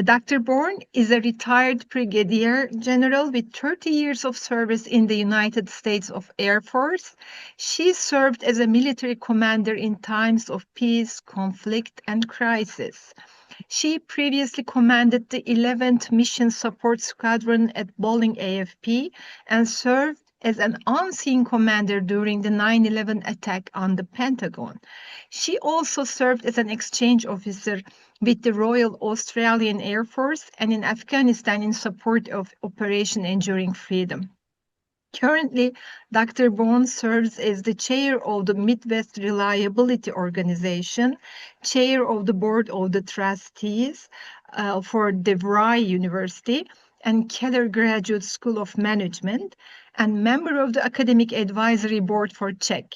Dr. Bourne is a retired brigadier general with 30 years of service in the United States of Air Force. She served as a military commander in times of peace, conflict, and crisis. She previously commanded the 11th Mission Support Squadron at Bolling AFP and served as an unseen commander during the 9/11 attack on the Pentagon. She also served as an exchange officer with the Royal Australian Air Force and in Afghanistan in support of Operation Enduring Freedom. Currently, Dr. Bourne serves as the chair of the Midwest Reliability Organization, chair of the board of the trustees for DeVry University and Keller Graduate School of Management, and member of the Academic Advisory Board for CHEC.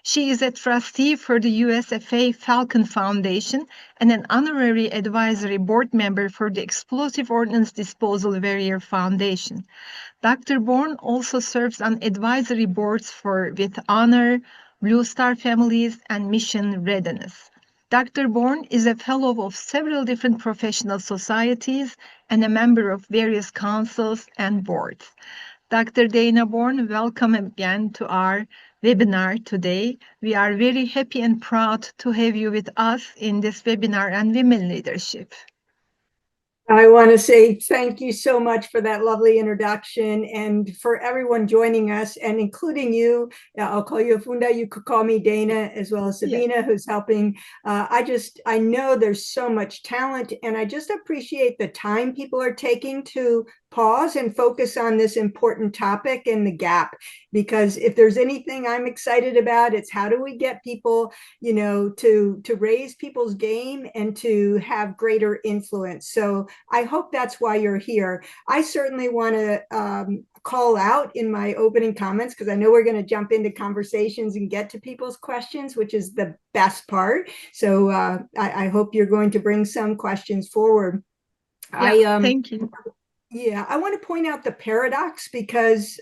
She is a trustee for the USFA Falcon Foundation and an honorary advisory board member for the Explosive Ordnance Disposal Warrior Foundation. Dr. Bourne also serves on advisory boards with Honor, Blue Star Families, and Mission Readiness. Dr. Bourne is a fellow of several different professional societies and a member of various councils and boards. Dr. Dana Bourne, welcome again to our webinar today. We are very happy and proud to have you with us in this webinar on women leadership. I want to say thank you so much for that lovely introduction and for everyone joining us, and including you. I'll call you Funda. You could call me Dana, as well as Sabina, who's helping. I know there's so much talent, and I just appreciate the time people are taking to pause and focus on this important topic and the gap. Because if there's anything I'm excited about, it's how do we get people, to raise people's game and to have greater influence. So I hope that's why you're here. I certainly want to call out in my opening comments, because I know we're going to jump into conversations and get to people's questions, which is the best part. So I hope you're going to bring some questions forward. Thank you. Yeah, I want to point out the paradox, because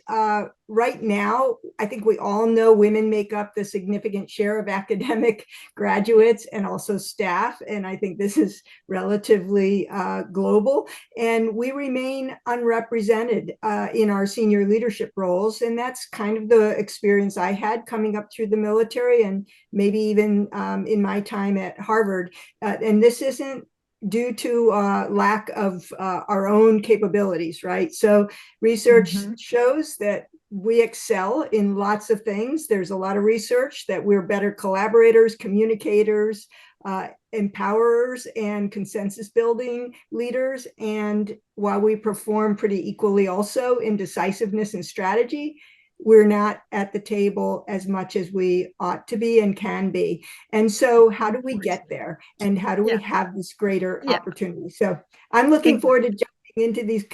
right now, I think we all know women make up the significant share of academic graduates and also staff. And I think this is relatively global. And we remain unrepresented in our senior leadership roles. And that's kind of the experience I had coming up through the military, and maybe even in my time at Harvard. And this isn't due to lack of our own capabilities, right? So research shows that we excel in lots of things. There's a lot of research that we're better collaborators, communicators, empowerers, and consensus building leaders. And while we perform pretty equally also in decisiveness and strategy, we're not at the table as much as we ought to be and can be. And so how do we get there? And how do we have this greater opportunity? So I'm looking forward to jumping into these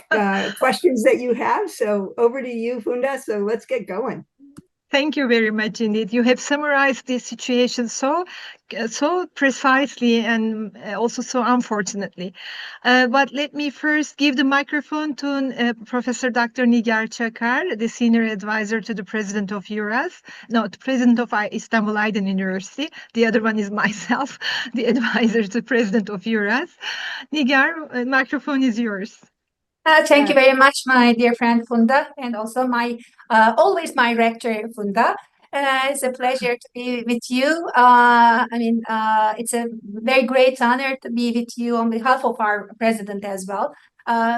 questions that you have. So over to you, Funda. So let's get going. Thank you very much indeed. You have summarized the situation so precisely and also so unfortunately. But let me first give the microphone to Professor Dr. Nigar Çakar, the Senior Advisor to the President of EURAS, no, the President of Istanbul Aydın University. The other one is myself, the Advisor to the President of EURAS. Nigar, microphone is yours. Thank you very much, my dear friend Funda, and also always my rector Funda. It's a pleasure to be with you. It's a very great honor to be with you on behalf of our president as well.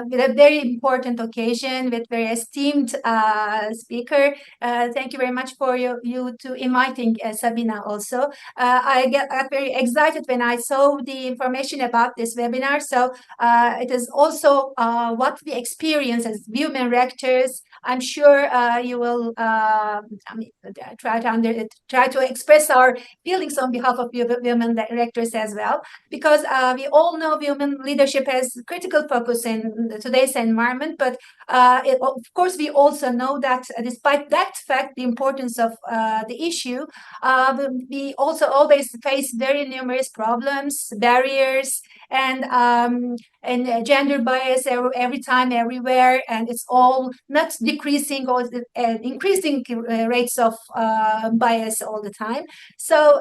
With a very important occasion, with very esteemed speaker. Thank you very much for you to inviting Sabina also. I got very excited when I saw the information about this webinar. So it is also what we experience as women rectors. I'm sure you will try to express our feelings on behalf of women directors as well, because we all know women leadership has critical focus in in today's environment. But of course, we also know that despite that fact, the importance of the issue, we also always face very numerous problems, barriers, and gender bias every time, everywhere, and it's all not decreasing or increasing rates of bias all the time. So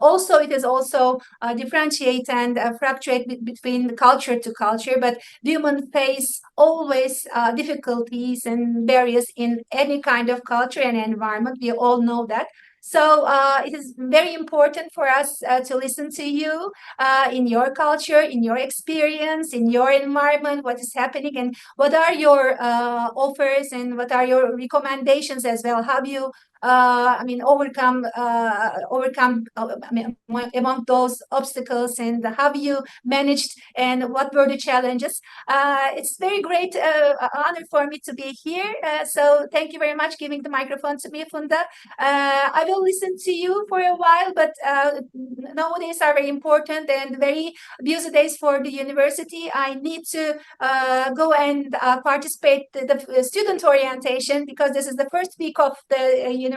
also it is also differentiate and fluctuate between culture to culture, but women face always difficulties and barriers in any kind of culture and environment. We all know that. So it is very important for us to listen to you in your culture, in your experience, in your environment, what is happening, and what are your offers and what are your recommendations as well. How do you overcome among those obstacles, and have you managed, and what were the challenges? It's very great honor for me to be here. So thank you very much giving the microphone to me, Funda. I will listen to you for a while, but nowadays are very important and very busy days for the university. I need to go and participate the student orientation, because this is the first week of the university.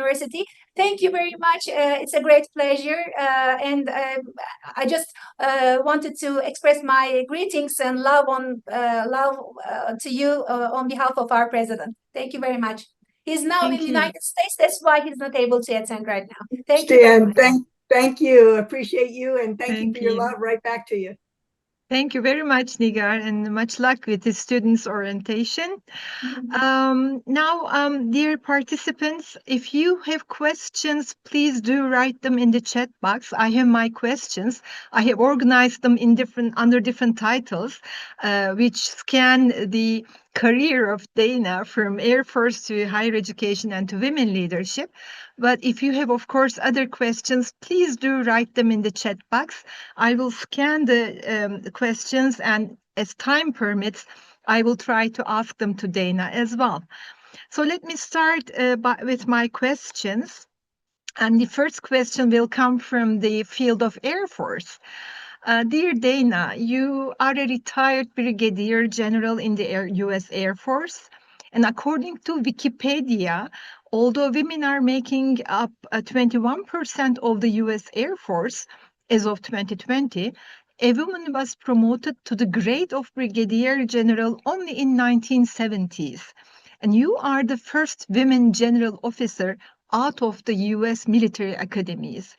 Thank you very much. It's a great pleasure, and I just wanted to express my greetings and love to you on behalf of our president. Thank you very much. He's now in the United States. That's why he's not able to attend right now. Thank you very much. Thank you. Appreciate you, and thank you for your love. Right back to you. Thank you very much, Nigar, and much luck with the students' orientation. Now, dear participants, if you have questions, please do write them in the chat box. I have my questions. I have organized them in under different titles, which scan the career of Dana from Air Force to higher education and to women leadership. But if you have, of course, other questions, please do write them in the chat box. I will scan the questions, and as time permits, I will try to ask them to Dana as well. So let me start with my questions. And the first question will come from the field of Air Force. Dear Dana, you are a retired Brigadier General in the U.S. Air Force. And according to Wikipedia, although women are making up 21% of the U.S. Air Force as of 2020, a woman was promoted to the grade of Brigadier General only in 1970s. And you are the first women general officer out of the U.S. military academies.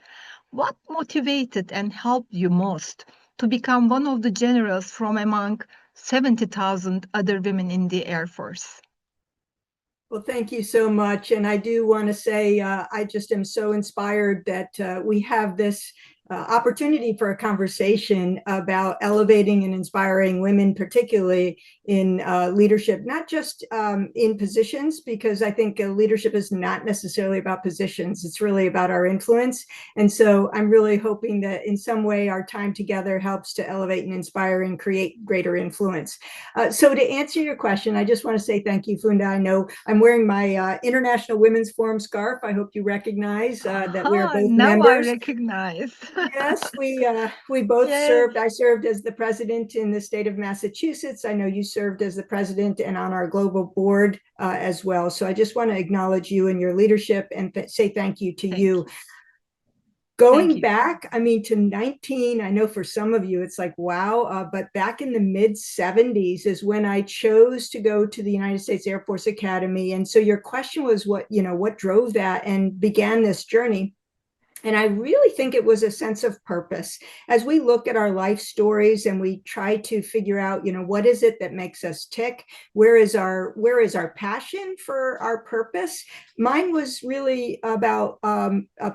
What motivated and helped you most to become one of the generals from among 70,000 other women in the Air Force? Well, thank you so much. And I do want to say I just am so inspired that we have this opportunity for a conversation about elevating and inspiring women, particularly in leadership, not just in positions, because I think leadership is not necessarily about positions. It's really about our influence. And so I'm really hoping that in some way our time together helps to elevate and inspire and create greater influence. So to answer your question, I just want to say thank you, Funda. I know I'm wearing my International Women's Forum scarf. I hope you recognize that we're both members. I recognize. Yes, we both served. I served as the president in the state of Massachusetts. I know you served as the president and on our global board as well. So I just want to acknowledge you and your leadership and say thank you to you. Going back, I mean, to 19, I know for some of you, it's like, wow, but back in the mid 70s is when I chose to go to the United States Air Force Academy. And so your question was what drove that and began this journey. And I really think it was a sense of purpose. As we look at our life stories and we try to figure out, what is it that makes us tick? Where is our passion for our purpose? Mine was really about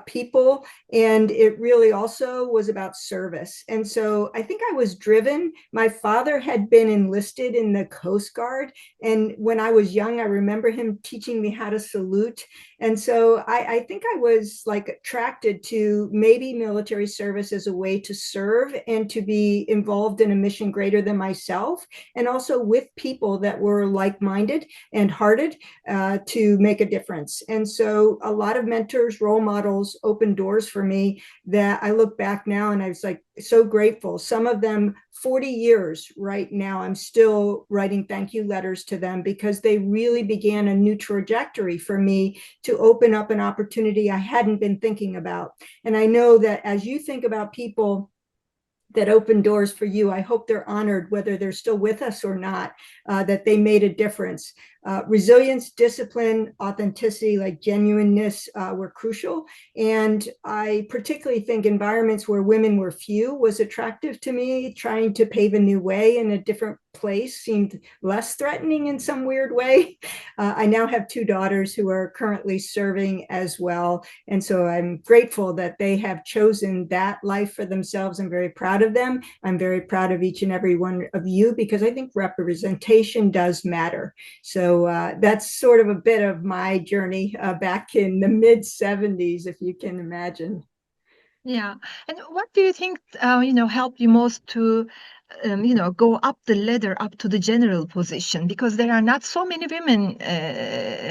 people, and it really also was about service. And so I think I was driven. My father had been enlisted in the Coast Guard. And when I was young, I remember him teaching me how to salute. And so I think I was like attracted to maybe military service as a way to serve and to be involved in a mission greater than myself, and also with people that were like-minded and hearted to make a difference. And so a lot of mentors, role models opened doors for me that I look back now and I was like, so grateful. Some of them 40 years right now, I'm still writing thank you letters to them because they really began a new trajectory for me to open up an opportunity I hadn't been thinking about. And I know that as you think about people that open doors for you, I hope they're honored, whether they're still with us or not, that they made a difference. Resilience, discipline, authenticity, like genuineness were crucial. And I particularly think environments where women were few was attractive to me. Trying to pave a new way in a different place seemed less threatening in some weird way. I now have two daughters who are currently serving as well. And so I'm grateful that they have chosen that life for themselves. I'm very proud of them. I'm very proud of each and every one of you because I think representation does matter. So that's sort of a bit of my journey back in the mid 70s, if you can imagine. Yeah. And what do you think, helped you most to, go up the ladder up to the general position? Because there are not so many women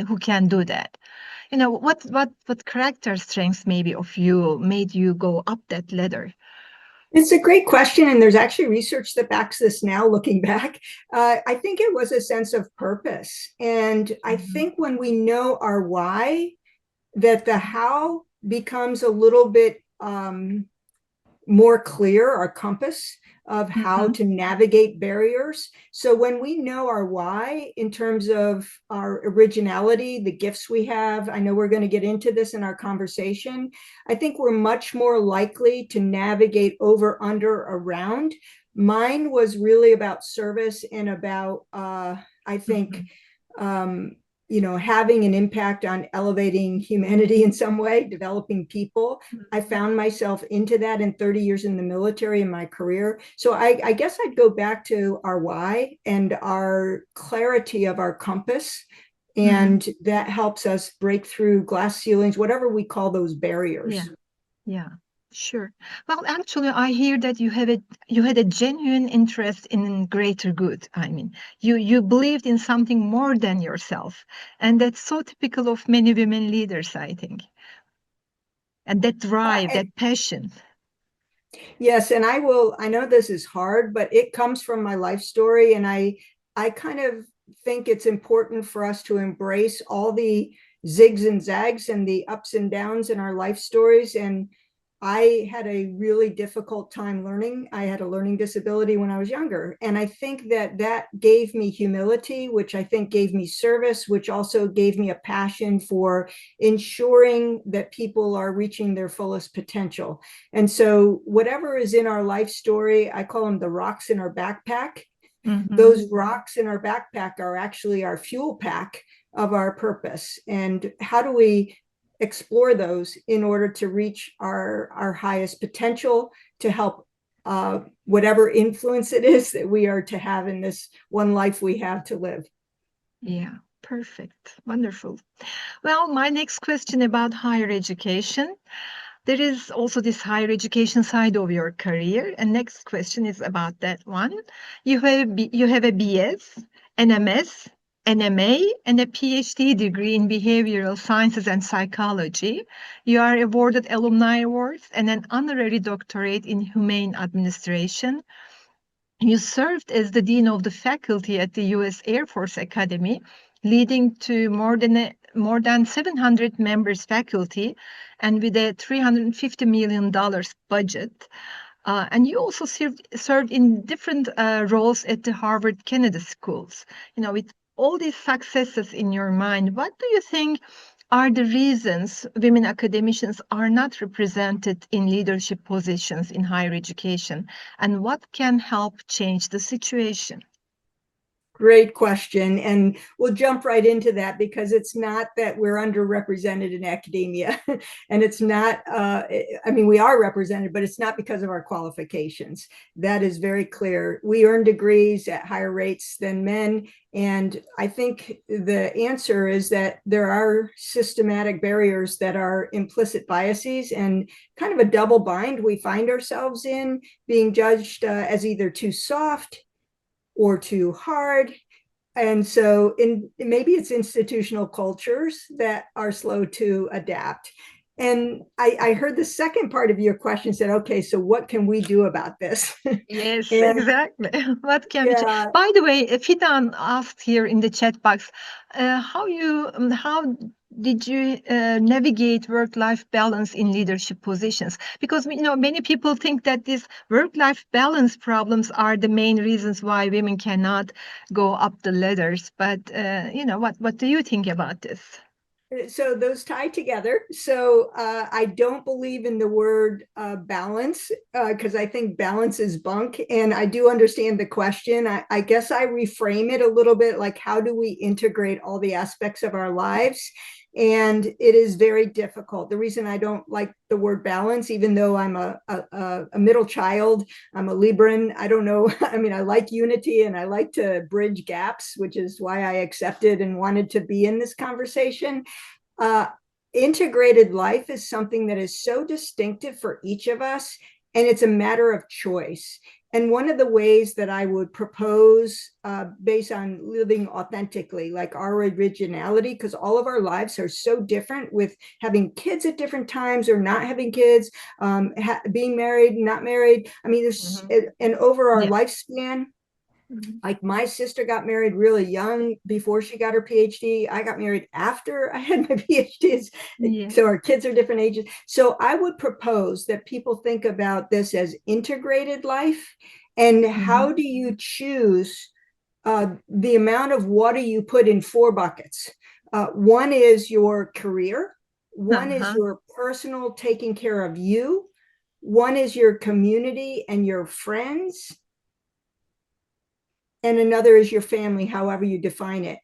who can do that. What character strengths maybe of you made you go up that ladder? It's a great question, and there's actually research that backs this now, looking back. I think it was a sense of purpose. And I think when we know our why, that the how becomes a little bit more clear, our compass of how to navigate barriers. So when we know our why in terms of our originality, the gifts we have, I know we're going to get into this in our conversation, I think we're much more likely to navigate over, under, around. Mine was really about service and about, I think, having an impact on elevating humanity in some way, developing people. I found myself into that in 30 years in the military in my career. So I guess I'd go back to our why and our clarity of our compass. And that helps us break through glass ceilings, whatever we call those barriers. Yeah, sure. Well, actually, I hear that you had a genuine interest in greater good. I mean, you believed in something more than yourself, and that's so typical of many women leaders, I think. And that drive, that passion. Yes, and I know this is hard, but it comes from my life story. And I kind of think it's important for us to embrace all the zigs and zags and the ups and downs in our life stories. And I had a really difficult time learning. I had a learning disability when I was younger. And I think that gave me humility, which I think gave me service, which also gave me a passion for ensuring that people are reaching their fullest potential. And so whatever is in our life story, I call them the rocks in our backpack. Those rocks in our backpack are actually our fuel pack of our purpose. And how do we explore those in order to reach our highest potential, to help whatever influence it is that we are to have in this one life we have to live? Yeah, perfect. Wonderful. Well, my next question about higher education. There is also this higher education side of your career. And next question is about that one. You have a BS, an MS, an MA, and a PhD degree in behavioral sciences and psychology. You are awarded alumni awards and an honorary doctorate in humane administration. You served as the dean of the faculty at the U.S. Air Force Academy, leading to more than 700 members faculty, and with a $350 million budget. And you also served in different roles at the Harvard Kennedy schools. With all these successes in your mind, what do you think are the reasons women academicians are not represented in leadership positions in higher education, and what can help change the situation? Great question. And we'll jump right into that because it's not that we're underrepresented in academia. And it's not, we are represented, but it's not because of our qualifications. That is very clear. We earn degrees at higher rates than men. And I think the answer is that there are systematic barriers that are implicit biases and kind of a double bind we find ourselves in, being judged as either too soft or too hard. And so maybe it's institutional cultures that are slow to adapt. And I heard the second part of your question said, okay, so what can we do about this? Yes, And exactly. What can we change? yeah, By the way, Fidan asked here in the chat box, how did you navigate work-life balance in leadership positions? Because many people think that these work-life balance problems are the main reasons why women cannot go up the ladders. But what do you think about this? so those tie together. So I don't believe in the word balance because I think balance is bunk. And I do understand the question. I guess I reframe it a little bit like, how do we integrate all the aspects of our lives? And it is very difficult. The reason I don't like the word balance, even though I'm a middle child, I'm a Libran. I don't know. I mean, I like unity and I like to bridge gaps, which is why I accepted and wanted to be in this conversation. Uh, Integrated life is something that is so distinctive for each of us, and it's a matter of choice. And one of the ways that I would propose, based on living authentically, like our originality, because all of our lives are so different with having kids at different times or not having kids, being married, not married. I mean, there's, and over our Yeah. lifespan, like my sister got married really young before she got her PhD. I got married after I had my PhDs. Yeah. So our kids are different ages. So I would propose that people think about this as integrated life. And how do you choose the amount of water you put in 4 buckets? One is your career. One is your personal taking care of you. One is your community and your friends, and another is your family, however you define it.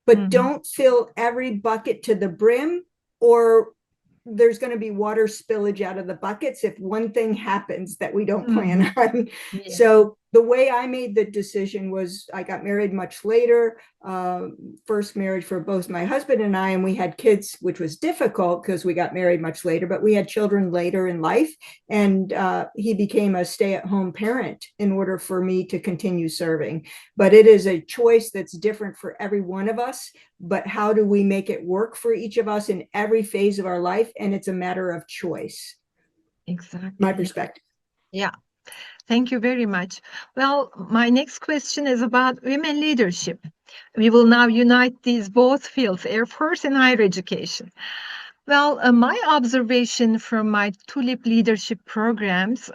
But don't fill every bucket to the brim, or there's going to be water spillage out of the buckets if one thing happens that we don't plan on. Yeah. So the way I made the decision was I got married much later, first marriage for both my husband and I, and we had kids, which was difficult because we got married much later, but we had children later in life. And he became a stay-at-home parent in order for me to continue serving. But it is a choice that's different for every one of us. But how do we make it work for each of us in every phase of our life? And it's a matter of choice. Exactly. My perspective. Yeah. Thank you very much. Well, my next question is about women leadership. We will now unite these both fields, Air Force and higher education. Well, my observation from my TULIP leadership programs,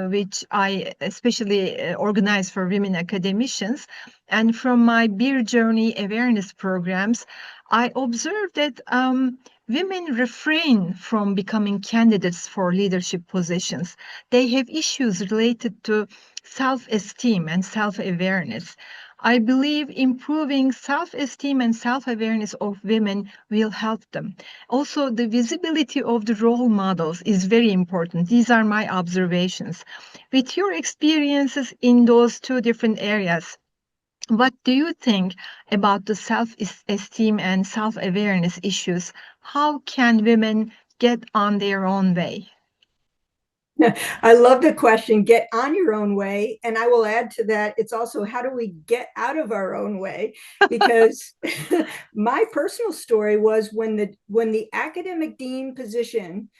which I especially organize for women academicians, and from my Beer Journey awareness programs, I observed that women refrain from becoming candidates for leadership positions. They have issues related to self-esteem and self-awareness. I believe improving self-esteem and self-awareness of women will help them. Also, the visibility of the role models is very important. These are my observations. With your experiences in those 2 different areas, what do you think about the self-esteem and self-awareness issues? How can women get on their own way? I love the question, get on your own way. And I will add to that, it's also how do we get out of our own way? Because my personal story was when the academic dean position,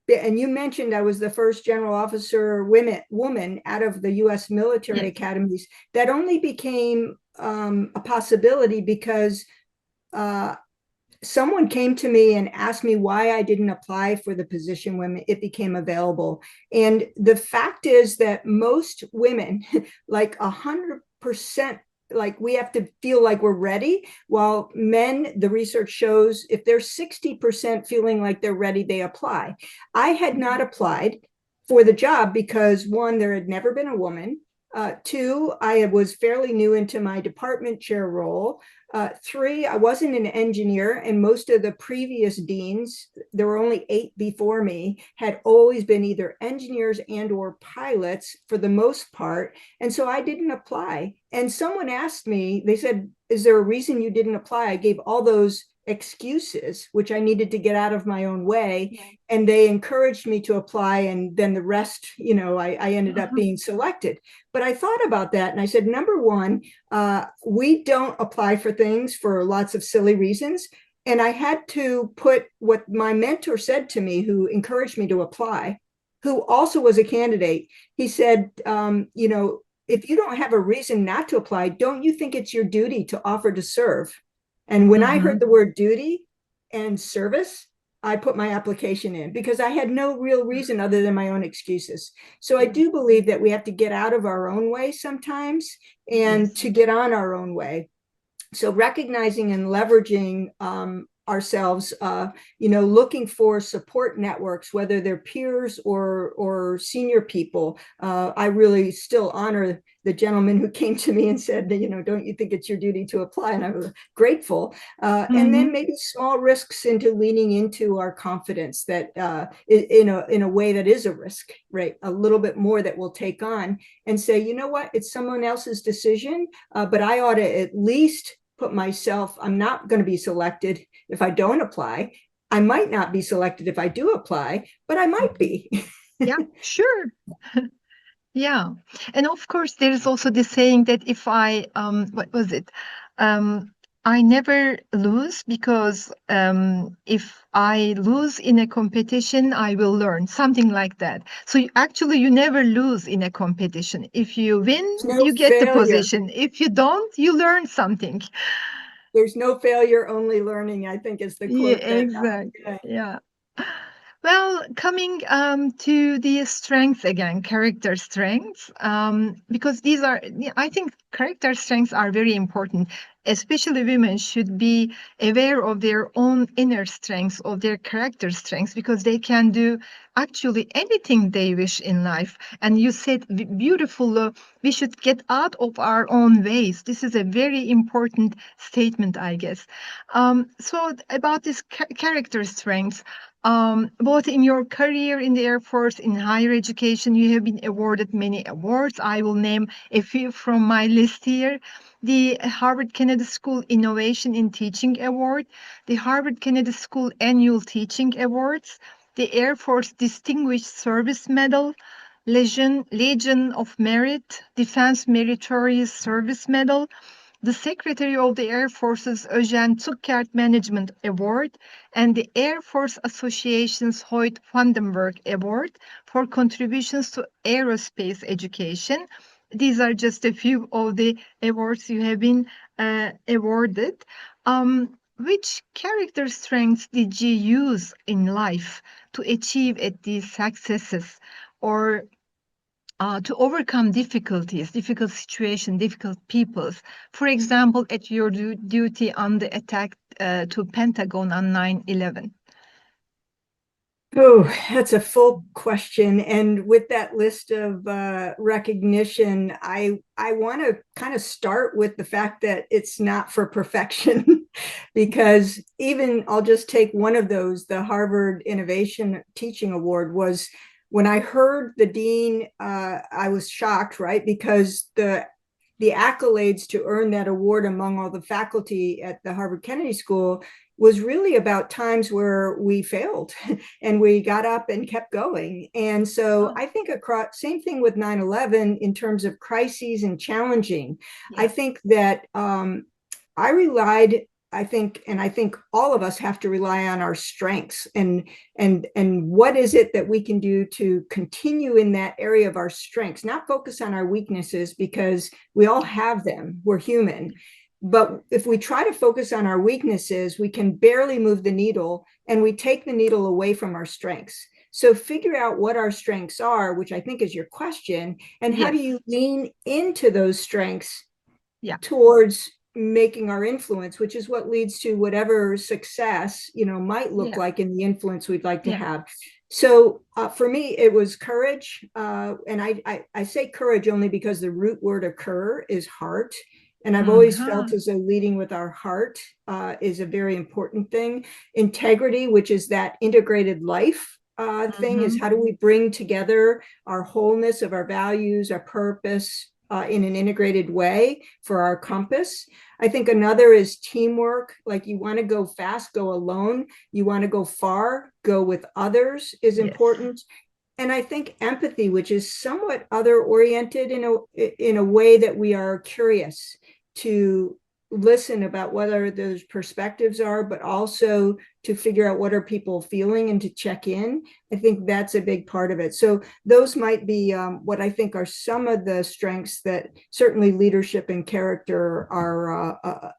and you mentioned I was the first general officer woman out of the US military academies, that only became a possibility because someone came to me and asked me why I didn't apply for the position when it became available. And the fact is that most women, like 100%, like we have to feel like we're ready, while men, the research shows, if they're 60% feeling like they're ready, they apply. I had not applied for the job because, one, there had never been a woman. 2, I was fairly new into my department chair role. 3, I wasn't an engineer, and most of the previous deans, there were only 8 before me, had always been either engineers and or pilots for the most part. And so I didn't apply. And someone asked me, they said, is there a reason you didn't apply? I gave all those excuses, which I needed to get out of my own way. And they encouraged me to apply. And then the rest, I ended up being selected. But I thought about that and I said, number one, we don't apply for things for lots of silly reasons. And I had to put what my mentor said to me, who encouraged me to apply, who also was a candidate. He said, if you don't have a reason not to apply, don't you think it's your duty to offer to serve? And when I heard the word duty and service, I put my application in because I had no real reason other than my own excuses. So I do believe that we have to get out of our own way sometimes and to get on our own way. So recognizing and leveraging ourselves, looking for support networks, whether they're peers or senior people. I really still honor the gentleman who came to me and said, don't you think it's your duty to apply? And I was grateful. And then maybe small risks into leaning into our confidence that in a way that is a risk, right? A little bit more that we'll take on and say, you know what, it's someone else's decision, but I ought to at least put myself, I'm not going to be selected if I don't apply. I might not be selected if I do apply, but I might be. Yeah, sure. Yeah. And of course, there is also the saying that if what was it? I never lose because if I lose in a competition, I will learn, something like that. So you never lose in a competition. If you win, No you get the failure. position. If you don't, you learn something. There's no failure, only learning, I think is the Yeah, quote that. exactly. Yeah. Well, coming to the strengths again, character strengths, because I think character strengths are very important. Especially women should be aware of their own inner strengths, of their character strengths, because they can do actually anything they wish in life. And you said beautiful, we should get out of our own ways. This is a very important statement, I guess. So about this character strengths, both in your career in the Air Force, in higher education, you have been awarded many awards. I will name a few from my list here. The Harvard Kennedy School Innovation in Teaching Award, the Harvard Kennedy School Annual Teaching Awards, the Air Force Distinguished Service Medal, Legion of Merit, Defense Meritorious Service Medal, the Secretary of the Air Force's Eugene Zuckert Management Award, and the Air Force Association's Hoyt Vandenberg Award for contributions to aerospace education. These are just a few of the awards you have been awarded. Which character strengths did you use in life to achieve at these successes, or to overcome difficulties, difficult situations, difficult peoples? For example, at your duty on the attack to Pentagon on 9/11. Oh, that's a full question. And with that list of recognition, I want to kind of start with the fact that it's not for perfection, because even I'll just take one of those, the Harvard Innovation Teaching Award was, when I heard the dean, I was shocked, right? Because the accolades to earn that award among all the faculty at the Harvard Kennedy School was really about times where we failed and we got up and kept going. And so I think same thing with 9/11 in terms of crises and challenging. Yeah. I think that I relied, I think all of us have to rely on our strengths and what is it that we can do to continue in that area of our strengths, not focus on our weaknesses, because we all have them. We're human. But if we try to focus on our weaknesses, we can barely move the needle, and we take the needle away from our strengths. So figure out what our strengths are, which I think is your question, and how do you lean into those strengths towards making our influence, which is what leads to whatever success, might look like in the influence we'd like to have. So for me, it was courage. And I say courage only because the root word occur is heart. And I've always felt as though leading with our heart is a very important thing. Integrity, which is that integrated life thing, is how do we bring together our wholeness of our values, our purpose in an integrated way for our compass. I think another is teamwork. Like, you want to go fast, go alone. You want to go far, go with others is important. And I think empathy, which is somewhat other oriented in a way that we are curious to listen about whether those perspectives are, but also to figure out what are people feeling and to check in. I think that's a big part of it. So those might be what I think are some of the strengths that certainly leadership and character are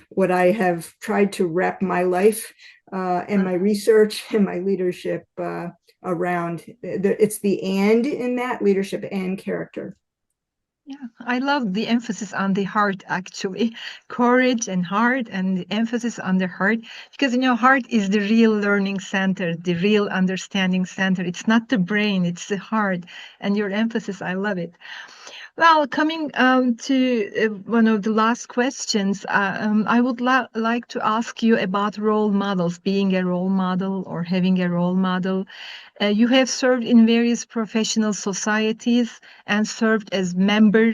what I have tried to wrap my life and my research and my leadership around. It's the and in that, leadership and character. Yeah, I love the emphasis on the heart, actually. Courage and heart, and the emphasis on the heart, because heart is the real learning center, the real understanding center. It's not the brain, it's the heart. And your emphasis, I love it. Well, coming to one of the last questions, I would like to ask you about role models, being a role model or having a role model. You have served in various professional societies and served as member,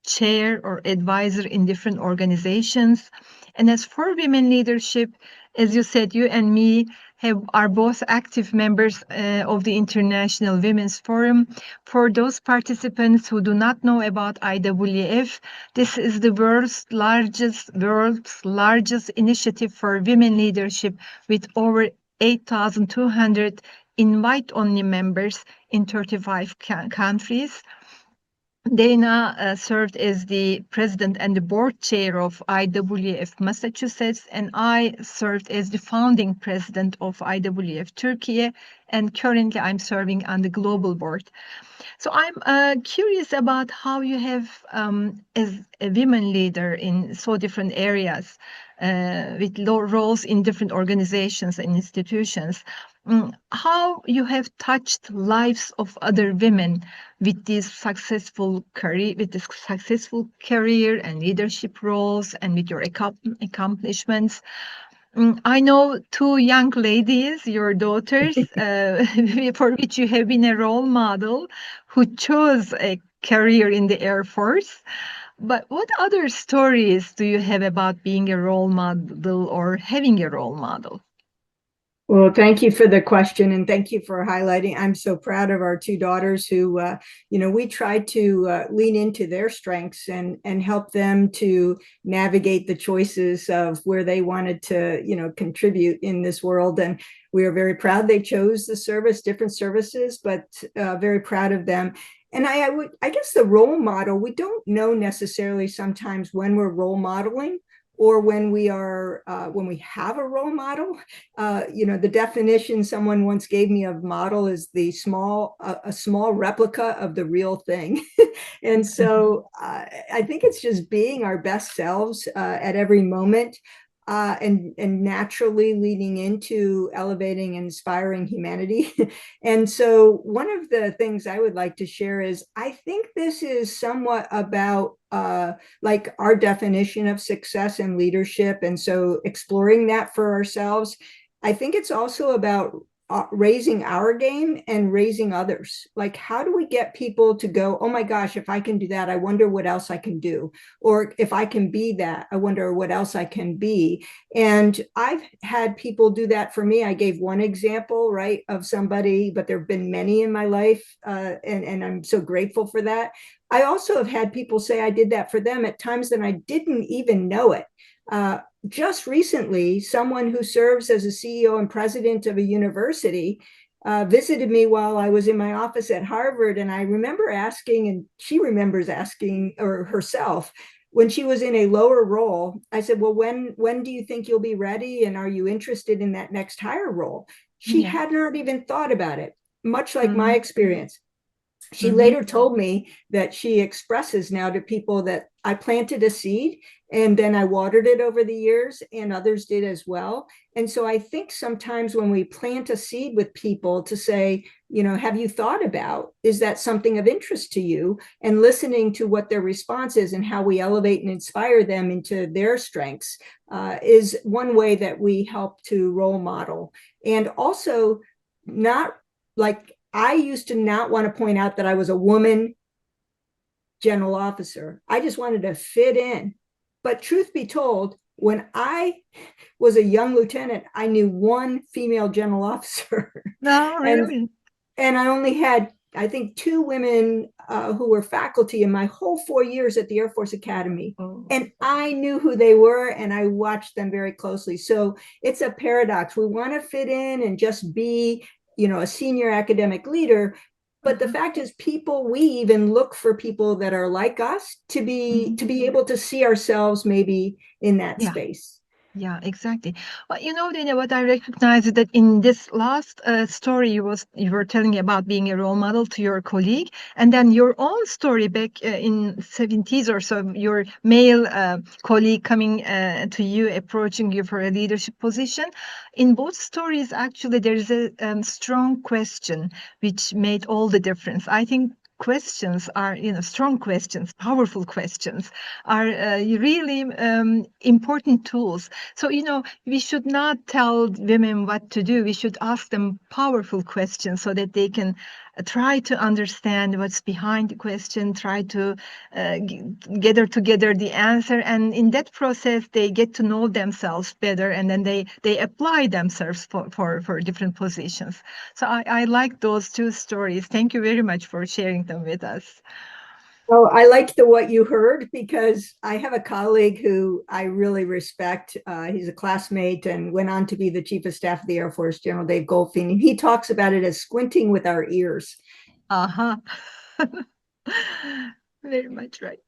chair, or advisor in different organizations. And as for women leadership, as you said, you and me are both active members of the International Women's Forum. For those participants who do not know about IWF, this is the world's largest initiative for women leadership, with over 8,200 invite-only members in 35 countries. Dana served as the president and the board chair of IWF Massachusetts, and I served as the founding president of IWF Turkey, and currently I'm serving on the global board. So I'm curious about how you have, as a women leader in so different areas, with roles in different organizations and institutions, how you have touched lives of other women with this successful career and leadership roles, and with your accomplishments. I know two young ladies, your daughters, for which you have been a role model, who chose a career in the Air Force. But what other stories do you have about being a role model or having a role model? Well, thank you for the question, and thank you for highlighting. I'm so proud of our two daughters who, we tried to lean into their strengths and help them to navigate the choices of where they wanted to, contribute in this world. And we are very proud they chose the service, different services, but very proud of them. And I guess the role model, we don't know necessarily sometimes when we're role modeling or when we have a role model. The definition someone once gave me of model is a small replica of the real thing. And so I think it's just being our best selves at every moment. And naturally leading into elevating and inspiring humanity. And so one of the things I would like to share is I think this is somewhat about like our definition of success and leadership. And so exploring that for ourselves. I think it's also about raising our game and raising others. Like, how do we get people to go, oh my gosh, if I can do that, I wonder what else I can do. Or if I can be that, I wonder what else I can be. And I've had people do that for me. I gave one example, right, of somebody, but there have been many in my life. And I'm so grateful for that. I also have had people say I did that for them at times that I didn't even know it. Just recently, someone who serves as a CEO and president of a university visited me while I was in my office at Harvard. And I remember asking, and she remembers asking or herself, when she was in a lower role, I said, well, when do you think you'll be ready? And are you interested in that next higher role? She had not even thought about it, much like my experience. She later told me that she expresses now to people that I planted a seed and then I watered it over the years, and others did as well. And so I think sometimes when we plant a seed with people to say, have you thought about, is that something of interest to you? And listening to what their response is and how we elevate and inspire them into their strengths is one way that we help to role model. And also, not like, I used to not want to point out that I was a woman general officer. I just wanted to fit in. But truth be told, when I was a young lieutenant, I knew one female general officer. No, really? And I only had I think, two women who were faculty in my whole 4 years at the Air Force Academy. Oh. And I knew who they were and I watched them very closely. So it's a paradox. We want to fit in and just be, a senior academic leader. But the fact is, we even look for people that are like us to be able to see ourselves maybe in that Yeah. space. Yeah, exactly. Well, Dana, what I recognize is that in this last story you were telling about being a role model to your colleague, and then your own story back in 70s or so, your male colleague coming to you, approaching you for a leadership position. In both stories, actually, there is a strong question which made all the difference. I think questions are, strong questions, powerful questions are really important tools. So, we should not tell women what to do. We should ask them powerful questions so that they can try to understand what's behind the question, try to gather together the answer. And in that process, they get to know themselves better, and then they apply themselves for different positions. So I like those two stories. Thank you very much for sharing them with us. Oh, I liked what you heard, because I have a colleague who I really respect. He's a classmate and went on to be the Chief of Staff of the Air Force, General Dave Goldfein. And he talks about it as squinting with our ears. Uh-huh. Very much right.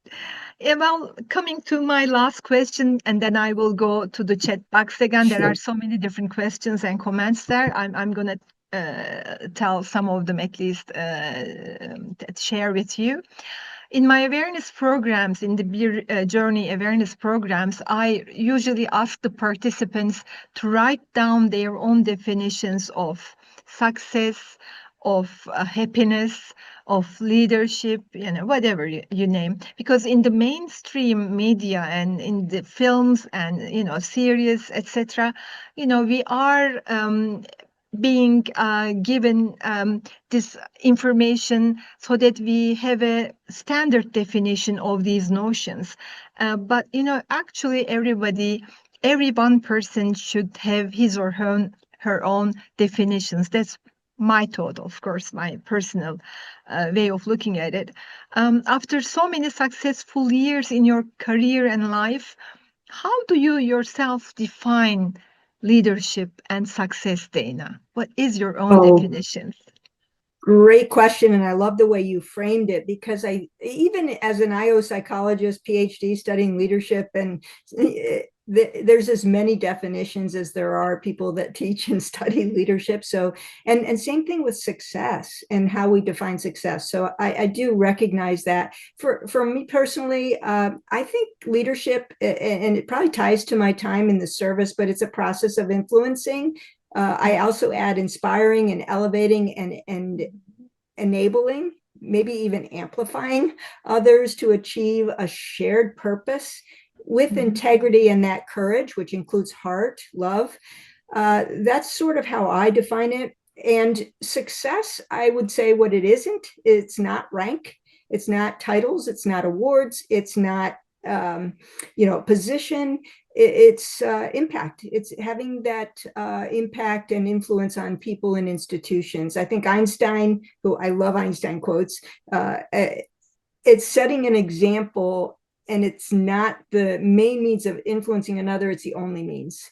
Well, coming to my last question, and then I will go to the chat box again. There Sure. are so many different questions and comments there. I'm gonna tell some of them at least, share with you. In my awareness programs, in the Beer Journey awareness programs, I usually ask the participants to write down their own definitions of success, of happiness, of leadership, whatever you name. Because in the mainstream media and in the films and, series, etc., we are being given this information so that we have a standard definition of these notions. But, actually every one person should have his or her own definitions. That's my thought, of course, my personal way of looking at it. After so many successful years in your career and life, how do you yourself define leadership and success, Dana? What is your own definition? Great question. And I love the way you framed it, because even as an IO psychologist, PhD studying leadership, and there's as many definitions as there are people that teach and study leadership. So, and same thing with success and how we define success. So I do recognize that. For me personally, I think leadership, and it probably ties to my time in the service, but it's a process of influencing. I also add inspiring and elevating and enabling, maybe even amplifying others to achieve a shared purpose with integrity and that courage, which includes heart, love. That's sort of how I define it. And success, I would say what it isn't. It's not rank. It's not titles. It's not awards. It's not position. It's impact. It's having that impact and influence on people and institutions. I think Einstein, who I love Einstein quotes, it's setting an example, and it's not the main means of influencing another, it's the only means.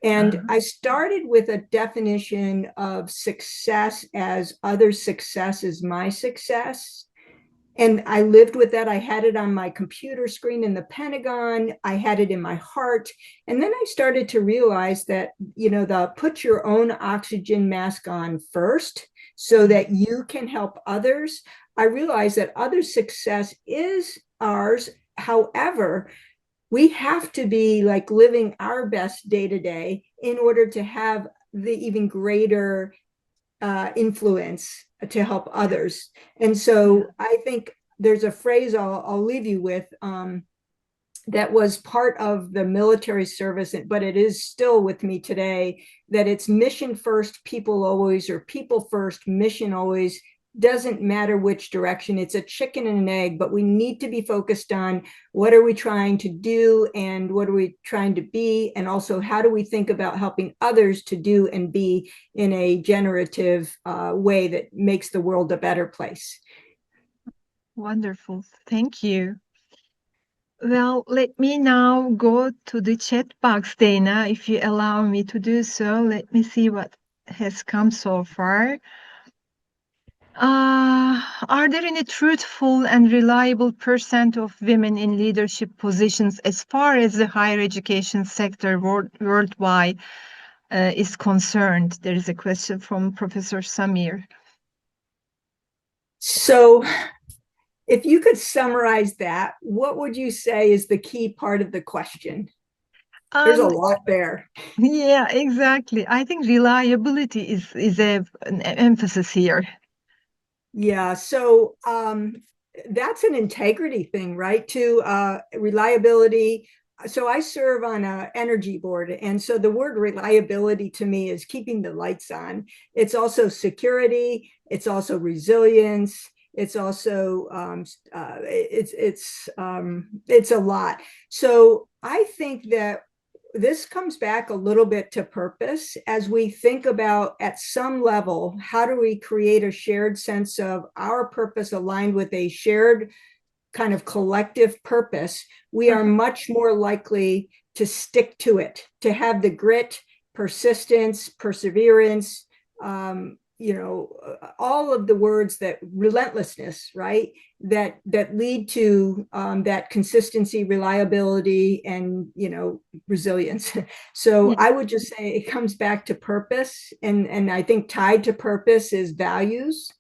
And I started with a definition of success as others' success is my success. And I lived with that. I had it on my computer screen in the Pentagon. I had it in my heart. And then I started to realize that, the put your own oxygen mask on first so that you can help others. I realized that others' success is ours. However, we have to be like living our best day to day in order to have the even greater influence to help others. And so I think there's a phrase I'll leave you with that was part of the military service, but it is still with me today, that it's mission first, people always, or people first, mission always, doesn't matter which direction. It's a chicken and an egg, but we need to be focused on what are we trying to do and what are we trying to be, and also how do we think about helping others to do and be in a generative way that makes the world a better place. Wonderful. Thank you. Well, let me now go to the chat box, Dana, if you allow me to do so. Let me see what has come so far. Are there any truthful and reliable percent of women in leadership positions as far as the higher education sector worldwide is concerned? There is a question from Professor Samir. So if you could summarize that, what would you say is the key part of the question? There's a lot there. Yeah, exactly. I think reliability is an emphasis here. Yeah, so that's an integrity thing, right? To reliability. So I serve on an energy board, and so the word reliability to me is keeping the lights on. It's also security. It's also resilience. It's also it's a lot. So I think that this comes back a little bit to purpose as we think about, at some level, how do we create a shared sense of our purpose aligned with a shared kind of collective purpose. We are much more likely to stick to it, to have the grit, persistence, perseverance, all of the words, that relentlessness, right, that lead to that consistency, reliability, and resilience. So I would just say it comes back to purpose, and I think tied to purpose is values,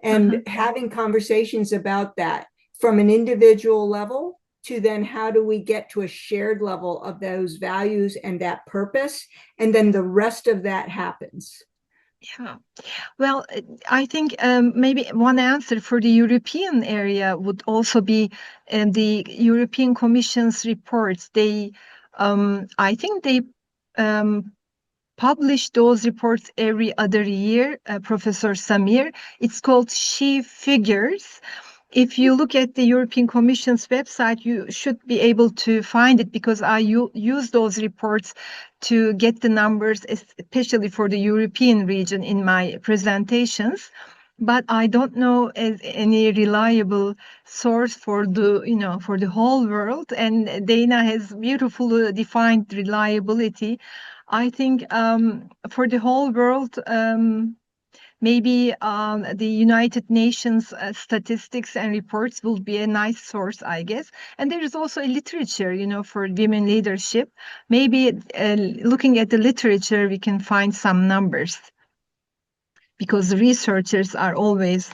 and having conversations about that from an individual level to then how do we get to a shared level of those values and that purpose, and then the rest of that happens. Yeah, well, I think maybe one answer for the European area would also be the European Commission's reports. I think they publish those reports every other year, Professor Samir. It's called She Figures. If you look at the European Commission's website, you should be able to find it, because I use those reports to get the numbers, especially for the European region, in my presentations. But I don't know any reliable source for the whole world. And Dana has beautifully defined reliability. I think for the whole world, maybe the United Nations statistics and reports will be a nice source, I guess. And there is also a literature, for women leadership. Maybe looking at the literature, we can find some numbers, because the researchers are always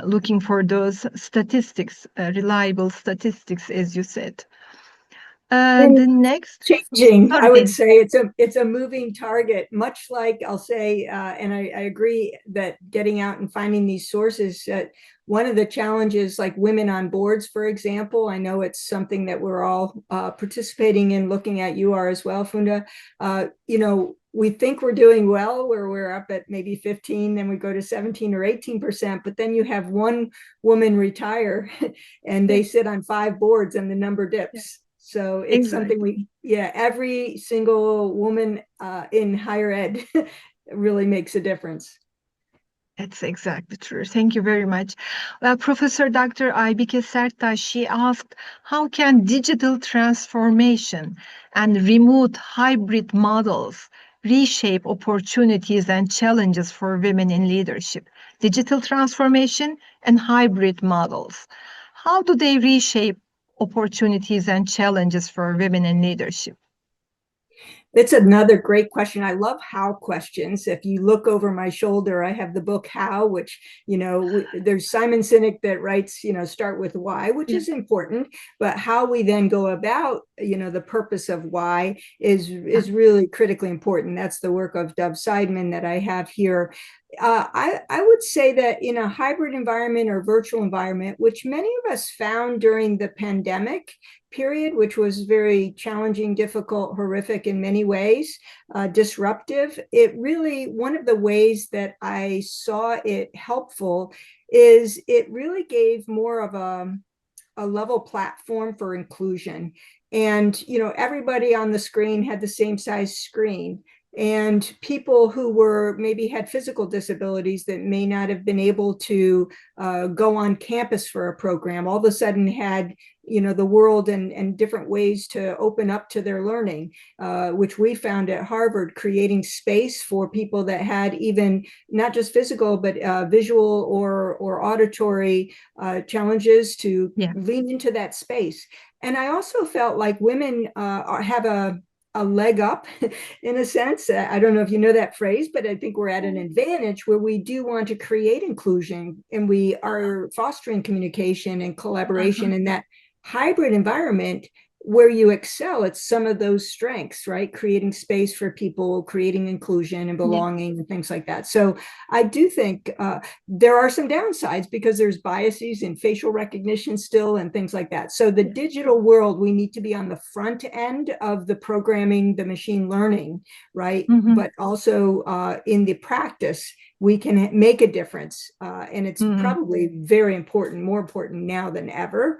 looking for those statistics, reliable statistics, as you said. The next changing, I would say it's a moving target, much like I'll say, and I agree that getting out and finding these sources, one of the challenges, like women on boards, for example, I know it's something that we're all participating in, looking at. You are as well, Funda. We think we're doing well, where we're up at maybe 15, then we go to 17 or 18%, but then you have one woman retire and they sit on 5 boards and the number dips. So it's something every single woman in higher ed really makes a difference. That's exactly true. Thank you very much. Professor Dr. Aybike Sertaş, she asked, how can digital transformation and remote hybrid models reshape opportunities and challenges for women in leadership? Digital transformation and hybrid models, how do they reshape opportunities and challenges for women in leadership? That's another great question. I love how questions. If you look over my shoulder, I have the book How, which, there's Simon Sinek that writes, start with why, which is important, but how we then go about, the purpose of why is really critically important. That's the work of Dov Seidman that I have here. I would say that in a hybrid environment or virtual environment, which many of us found during the pandemic, period, which was very challenging, difficult, horrific in many ways, disruptive, it really, one of the ways that I saw it helpful is it really gave more of a level platform for inclusion. And, you know, everybody on the screen had the same size screen. And people who were maybe had physical disabilities that may not have been able to go on campus for a program all of a sudden had, you know, the world and different ways to open up to their learning, which we found at Harvard, creating space for people that had even not just physical, but visual or auditory challenges to lean into that space. And I also felt like women have a leg up in a sense. I don't know if you know that phrase, but I think we're at an advantage where we do want to create inclusion and we are fostering communication and collaboration in that hybrid environment where you excel. It's some of those strengths, right? Creating space for people, creating inclusion and belonging and things like that. So I do think there are some downsides because there's biases in facial recognition still and things like that. So the digital world, we need to be on the front end of the programming, the machine learning, right? But also in the practice, we can make a difference. And it's probably very important, more important now than ever,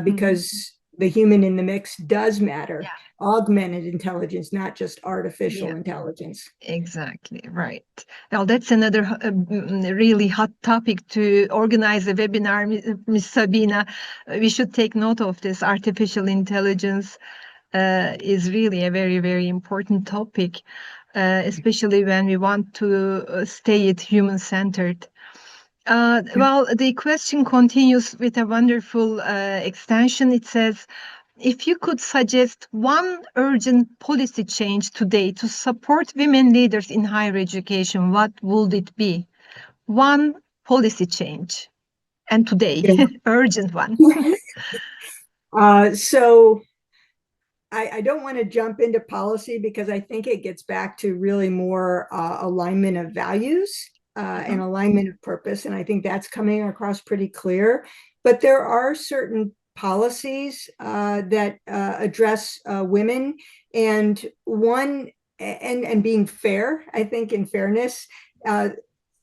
because the human in the mix does matter. Augmented intelligence, not just artificial intelligence. Exactly, right. Now that's another really hot topic to organize a webinar, Ms. Sabina. We should take note of this. Artificial intelligence is really a very, very important topic, especially when we want to stay it human-centered. Well, the question continues with a wonderful extension. It says, if you could suggest one urgent policy change today to support women leaders in higher education, what would it be? One policy change. And today, urgent one. So I don't want to jump into policy because I think it gets back to really more alignment of values and alignment of purpose. And I think that's coming across pretty clear. But there are certain policies that address women, and one, and being fair, I think in fairness,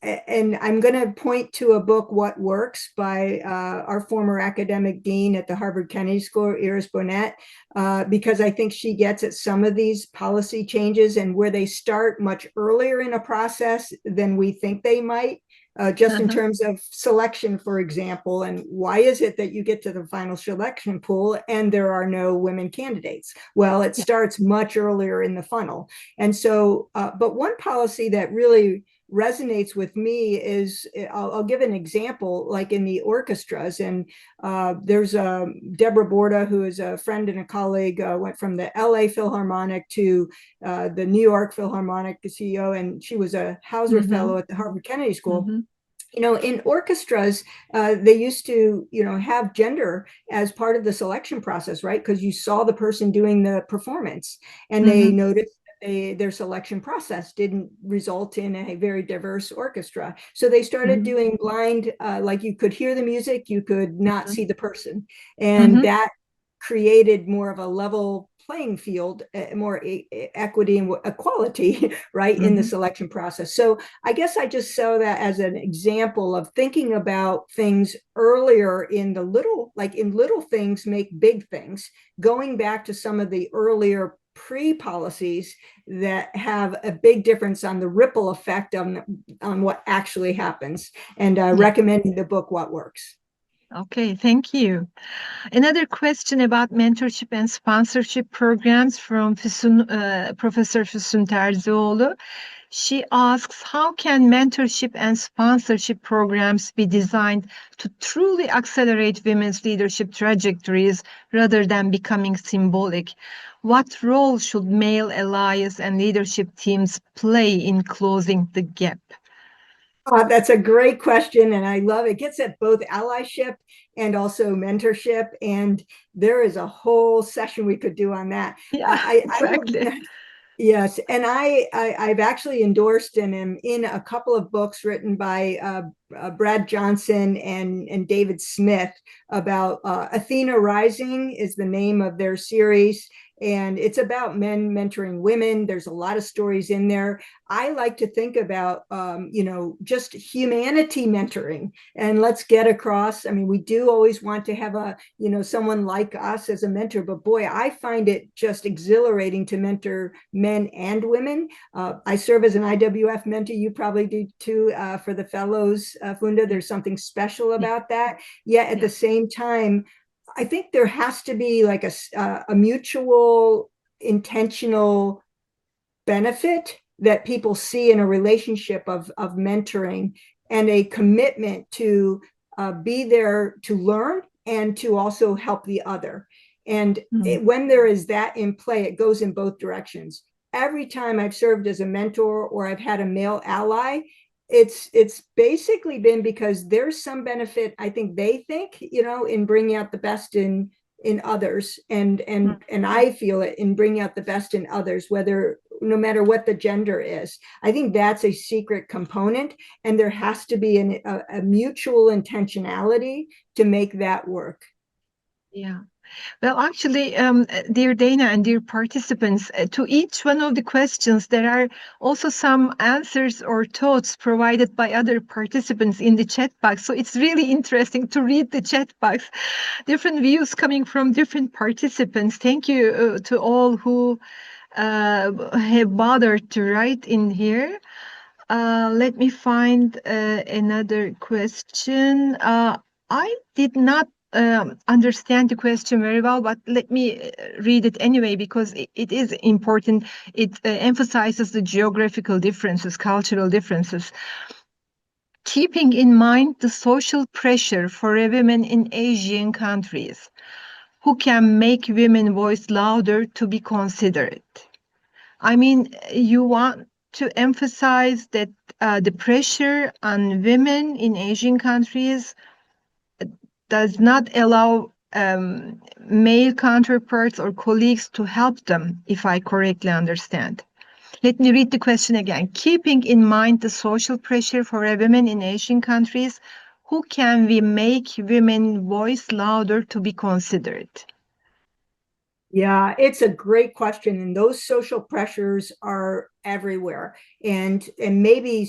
and I'm going to point to a book, What Works, by our former academic dean at the Harvard Kennedy School, EURAS, because I think she gets at some of these policy changes and where they start much earlier in a process than we think they might. Just in terms of selection, for example, and why is it that you get to the final selection pool and there are no women candidates? Well, it starts much earlier in the funnel. And so, but one policy that really resonates with me is, I'll give an example, like in the orchestras, and there's Deborah Borda, who is a friend and a colleague, went from the LA Philharmonic to the New York Philharmonic, the CEO, and she was a Hauser Fellow at the Harvard Kennedy School. You know, in orchestras, they used to, you know, have gender as part of the selection process, right? Because you saw the person doing the performance, and they noticed their selection process didn't result in a very diverse orchestra. So they started doing blind, like you could hear the music, you could not see the person. And that created more of a level playing field, more equity and equality, right, in the selection process. So I guess I just saw that as an example of thinking about things earlier in the little, like in little things make big things, going back to some of the earlier pre-policies that have a big difference on the ripple effect on what actually happens, and recommending the book, What Works. Okay, thank you. Another question about mentorship and sponsorship programs from Professor Füsun Terzioğlu. She asks, how can mentorship and sponsorship programs be designed to truly accelerate women's leadership trajectories rather than becoming symbolic? What role should male allies and leadership teams play in closing the gap? That's a great question, and I love it. It gets at both allyship and also mentorship, and there is a whole session we could do on that. Yeah, exactly. Yes, and I've actually endorsed and am in a couple of books written by Brad Johnson and David Smith about Athena Rising is the name of their series, and it's about men mentoring women. There's a lot of stories in there. I like to think about just humanity mentoring, and let's get across. I mean, we do always want to have someone like us as a mentor, but boy, I find it just exhilarating to mentor men and women. I serve as an IWF mentor. You probably do too, for the fellows, Funda. There's something special about that. Yet at the same time, I think there has to be like a mutual, intentional benefit that people see in a relationship of mentoring, and a commitment to be there to learn and to also help the other. And when there is that in play, it goes in both directions. Every time I've served as a mentor or I've had a male ally, it's basically been because there's some benefit, I think they think, in bringing out the best in others, and I feel it in bringing out the best in others, whether no matter what the gender is. I think that's a secret component, and there has to be a mutual intentionality to make that work. Yeah. Well, actually, dear Dana and dear participants, to each one of the questions, there are also some answers or thoughts provided by other participants in the chat box. So it's really interesting to read the chat box, different views coming from different participants. Thank you to all who have bothered to write in here. Let me find another question. I did not understand the question very well, but let me read it anyway because it is important. It emphasizes the geographical differences, cultural differences. Keeping in mind the social pressure for women in Asian countries, who can make women's voice louder to be considered. I mean, you want to emphasize that the pressure on women in Asian countries does not allow male counterparts or colleagues to help them, if I correctly understand. Let me read the question again. Keeping in mind the social pressure for women in Asian countries, who can we make women's voice louder to be considered? Yeah, it's a great question, and those social pressures are everywhere, and maybe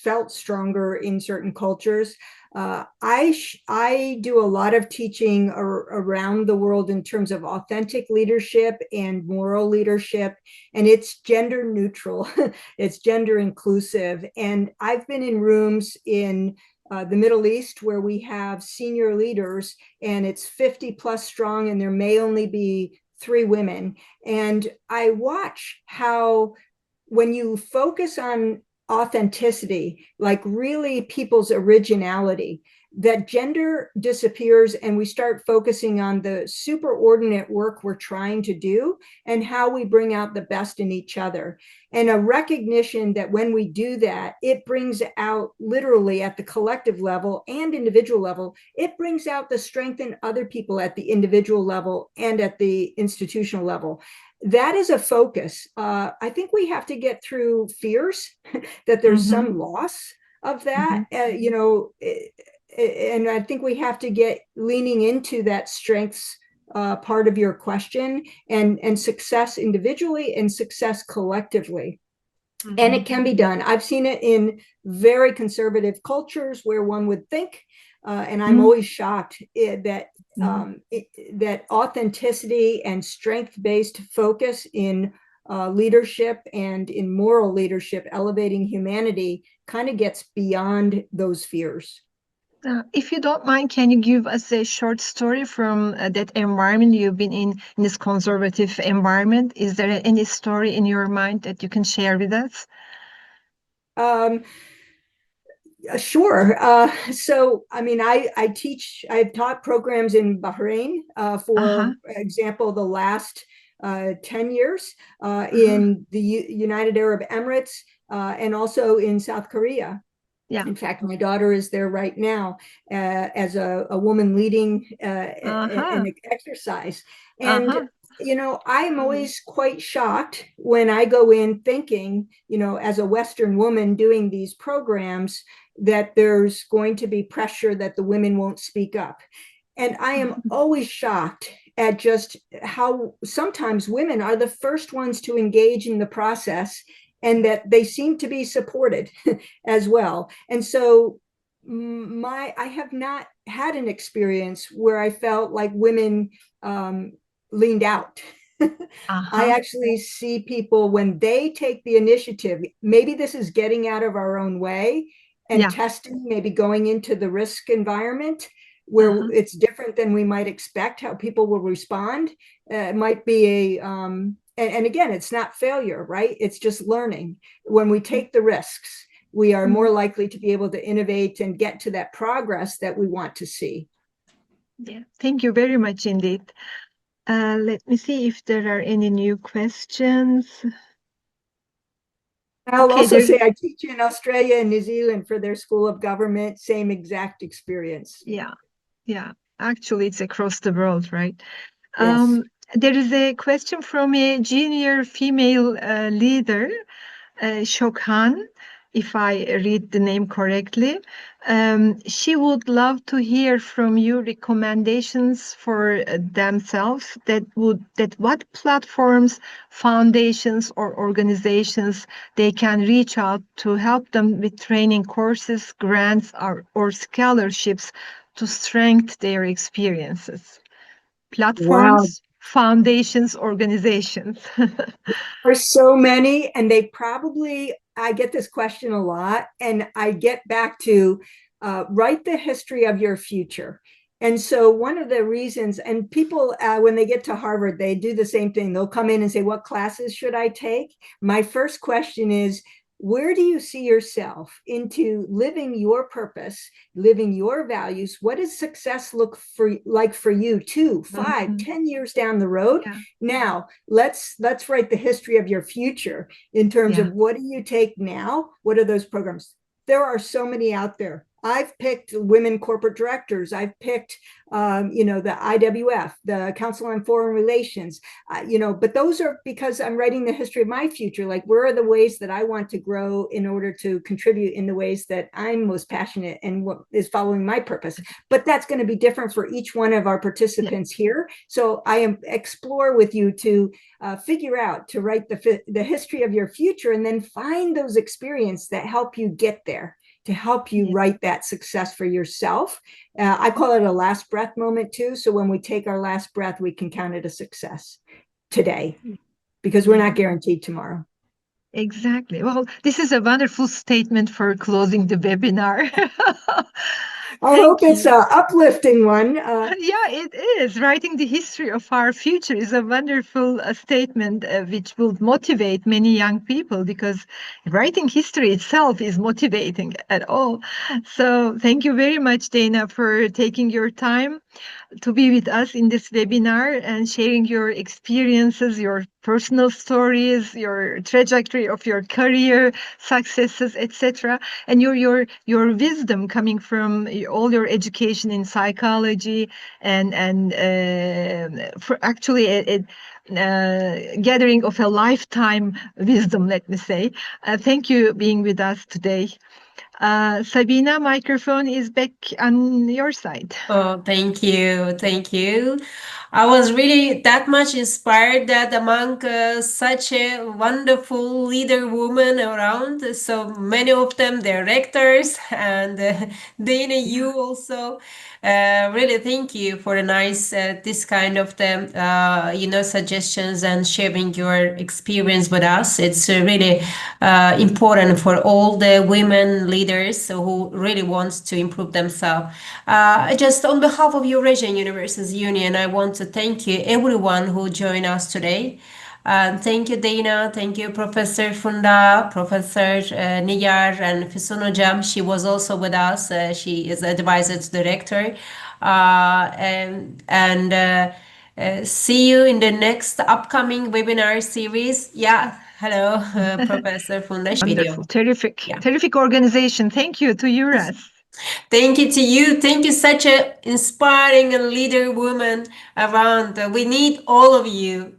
felt stronger in certain cultures. I do a lot of teaching around the world in terms of authentic leadership and moral leadership, and it's gender neutral, it's gender inclusive. And I've been in rooms in the Middle East where we have senior leaders, and it's 50 plus strong, and there may only be 3 women. And I watch how, when you focus on authenticity, like really people's originality, that gender disappears, and we start focusing on the superordinate work we're trying to do and how we bring out the best in each other. And a recognition that when we do that, it brings out, literally at the collective level and individual level, it brings out the strength in other people at the individual level and at the institutional level. That is a focus. I think we have to get through fears that there's some loss of that, and I think we have to get leaning into that strengths part of your question, and success individually and success collectively. And it can be done. I've seen it in very conservative cultures where one would think, and I'm always shocked that that authenticity and strength-based focus in leadership and in moral leadership, elevating humanity, kind of gets beyond those fears. If you don't mind, can you give us a short story from that environment you've been in this conservative environment? Is there any story in your mind that you can share with us? Sure. So, I mean, I've taught programs in Bahrain, for example, the last 10 years, in the United Arab Emirates, and also in South Korea. Yeah. In fact, my daughter is there right now as a woman leading an exercise. And I'm always quite shocked when I go in thinking, as a Western woman doing these programs, that there's going to be pressure that the women won't speak up. And I am always shocked at just how sometimes women are the first ones to engage in the process, and that they seem to be supported as well. And so I have not had an experience where I felt like women leaned out. I actually see people when they take the initiative, maybe this is getting out of our own way and testing, maybe going into the risk environment where it's different than we might expect, how people will respond. It might be and again, it's not failure, right? It's just learning. When we take the risks, we are more likely to be able to innovate and get to that progress that we want to see. Yeah, thank you very much indeed. Let me see if there are any new questions. I'll also say I teach in Australia and New Zealand for their School of Government, same exact experience. Yeah. Actually, it's across the world, right? Yes. There is a question from a junior female leader, Shokhan, if I read the name correctly. She would love to hear from you recommendations for themselves that what platforms, foundations, or organizations they can reach out to help them with training courses, grants, or scholarships to strengthen their experiences. Platforms, foundations, organizations. There are so many, and I get this question a lot, and I get back to write the history of your future. And so one of the reasons, and people, when they get to Harvard, they do the same thing. They'll come in and say, what classes should I take? My first question is, where do you see yourself into living your purpose, living your values? What does success look like for you 2, 5, 10 years down the road? Now let's write the history of your future in terms of what do you take now? What are those programs? There are so many out there. I've picked women corporate directors. I've picked, the IWF, the Council on Foreign Relations, but those are because I'm writing the history of my future. Like, where are the ways that I want to grow in order to contribute in the ways that I'm most passionate and what is following my purpose? But that's going to be different for each one of our participants here. So I explore with you to figure out, to write the history of your future, and then find those experiences that help you get there, to help you write that success for yourself. I call it a last breath moment too. So when we take our last breath, we can count it a success today, because we're not guaranteed tomorrow. Exactly. Well, this is a wonderful statement for closing the webinar. I hope it's an uplifting one. Yeah, it is. Writing the history of our future is a wonderful statement which will motivate many young people, because writing history itself is motivating at all. So thank you very much, Dana, for taking your time to be with us in this webinar and sharing your experiences, your personal stories, your trajectory of your career, successes, etc., and your wisdom coming from all your education in psychology and for actually a gathering of a lifetime wisdom, let me say. Thank you being with us today. Sabina, microphone is back on your side. Oh, thank you. Thank you. I was really that much inspired that among such a wonderful leader woman around, so many of them directors, and Dana, you also. Really, thank you for a nice this kind of them suggestions and sharing your experience with us. It's really important for all the women leaders who really wants to improve themselves. Just on behalf of Eurasian Universities Union, I want to thank you everyone who joined us today. Thank you, Dana. Thank you, Professor Funda, Professor Niyar, and Füsun Hocam. She was also with us. She is advisor to director. See you in the next upcoming webinar series. Yeah. Hello, Professor Funda. Wonderful. Terrific. Terrific organization. Thank you to EURAS. Thank you to you. Thank you, such a inspiring and leader woman around. We need all of you.